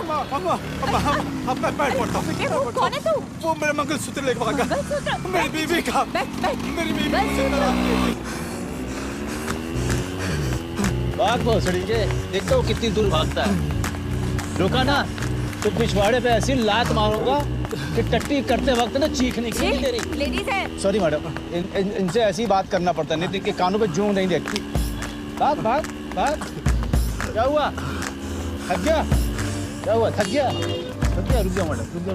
अम्मा अपना पैर पड़ता हूँ। कौन है तू? वो मेरा मंगलसूत्र लेके भागा। मेरी बीवी का। मेरी बीवी मुझे तलाक दी। भाग भोसड़ी के, देखता हूँ कितनी दूर भागता है। रुका ना तो पिछवाड़े पे ऐसी लात मारूंगा कि टट्टी करते वक्त ना चीख निकली तेरी। लेडीज है। सॉरी मैडम, इनसे ऐसी बात करना पड़ता है, नहीं तो इनके कानों पे जूं नहीं देखती। भाग भाग भाग। क्या हुआ? थक गया? क्या हुआ? थक गया? रुक जा मैडम, रुक जा।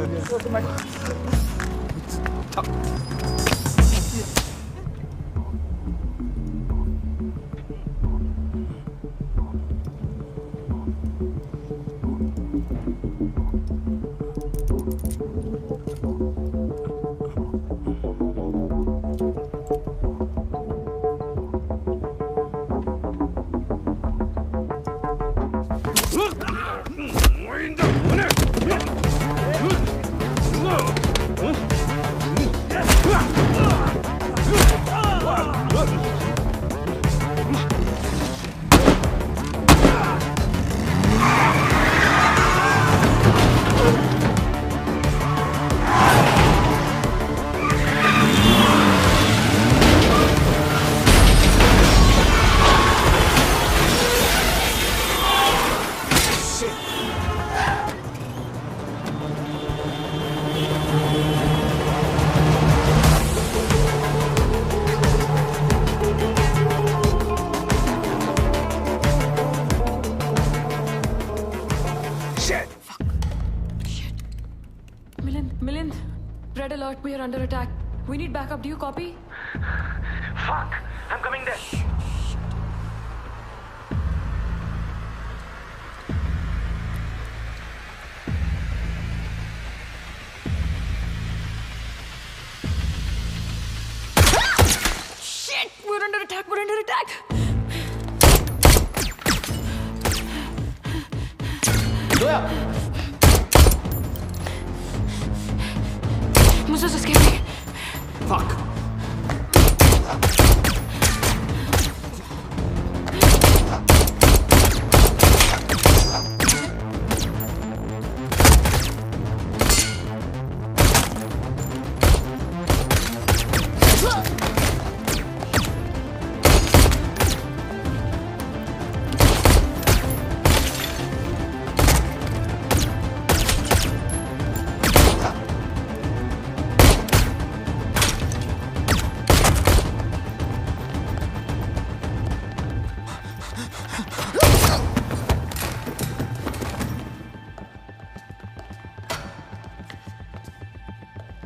Milind, red alert, we are under attack. We need backup, do you copy? Fuck! I'm coming there. Shit! We're under attack, we're under attack! Zoya! Musa's escaping. Fuck!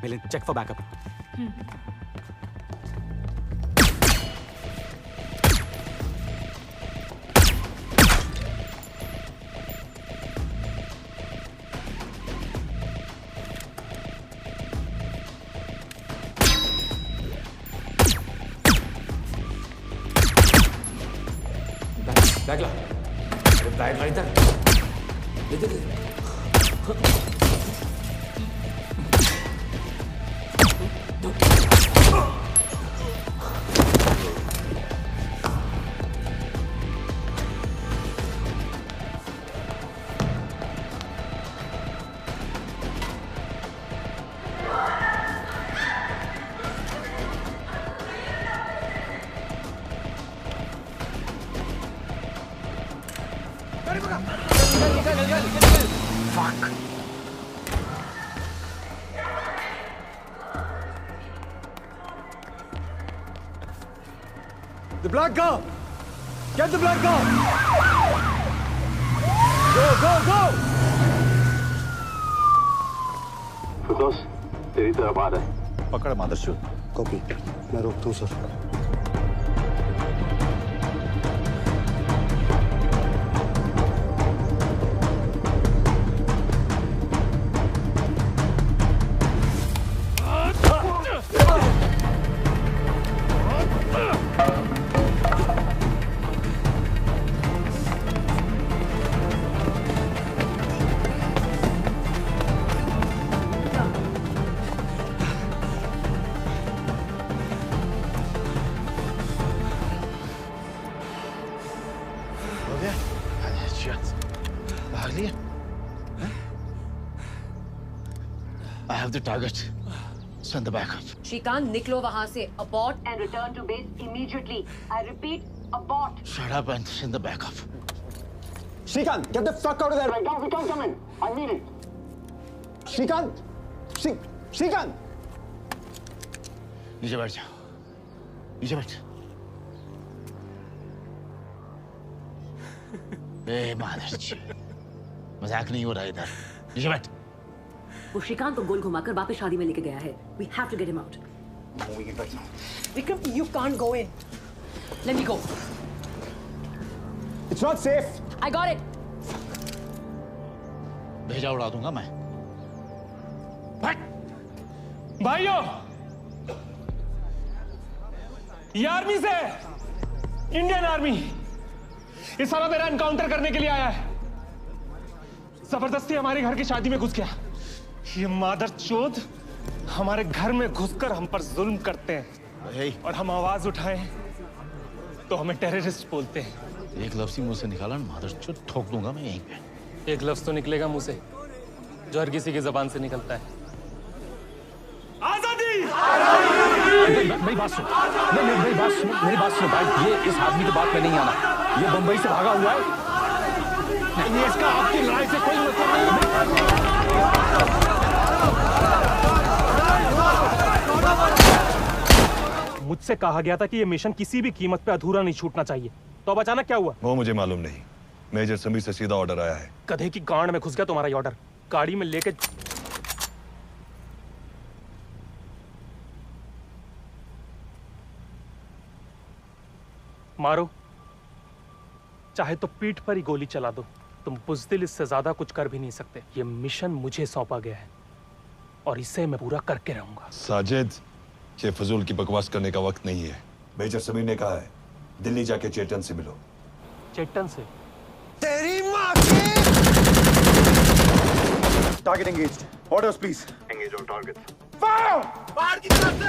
Milind, check for backup. Bag ला। अरे bag ला इधर। इधर। Fuck! The black car! Get the black car! Go, go, go! फिरदौस, तेरी तरफ आ रहा है। पकड़ मादरचोद। Copy, मैं रोकता हूँ सर। भाग लिए? I have the target. Send the backup. Shrikant निकलो वहाँ से. Abort and return to base immediately. I repeat, abort. Shut up and send the backup. Shrikant, get the fuck out of there right now. We can't come in. I mean it. Shrikant! Shrikant! नीचे बैठ जाओ. नीचे बैठ. ए मादरची. मजाक नहीं हो रहा इधर. नीचे बैठ. वो श्रीकांत को गोल घुमाकर वापस शादी में लेके गया है. We have to get him out. Vikram, you can't go in. Let me go. It's not safe. I got it. भेजा उड़ा दूंगा मैं. भाइयों, ये आर्मी से, इंडियन आर्मी, ये साला मेरा एनकाउंटर करने के लिए आया है. जबरदस्ती हमारे घर की शादी में घुस गया. ये मादरचोद हमारे घर में घुसकर हम पर जुल्म करते हैं और हम आवाज उठाएं तो हमें टेररिस्ट बोलते हैं. एक लफ्ज़ ही मुंह से निकाला ना मादरचोद ठोक दूंगा मैं यहीं पे. एक लफ्ज तो निकलेगा मुंह से जो हर किसी की जबान से निकलता है. आजादी! मेरी बात सुन. मेरी बात सुन भाई. ये इस आदमी की बात में नहीं आना. ये बंबई से भागा हुआ है. ये इसका आपकी लड़ाई से कोई मतलब नहीं. मुझसे कहा गया था कि ये मिशन किसी भी कीमत पे अधूरा नहीं छूटना चाहिए. तो अब अचानक क्या हुआ? वो मुझे मालूम नहीं. मेजर समीर से सीधा ऑर्डर आया है. गधे की गांड में घुस गया तुम्हारा ये ऑर्डर. गाड़ी में लेके मारो, चाहे तो पीठ पर ही गोली चला दो. तुम बुज़दिल इससे ज्यादा कुछ कर भी नहीं सकते. ये मिशन मुझे सौंपा गया है और इसे मैं पूरा करके रहूंगा. साजिद, ये फजूल की बकवास करने का वक्त नहीं है. मेजर समीर ने कहा है दिल्ली जाके चेतन से मिलो. चेतन से? तेरी माँ की! Target engaged. Orders, please. Engage on target. Fire! बाहर की तरफ से!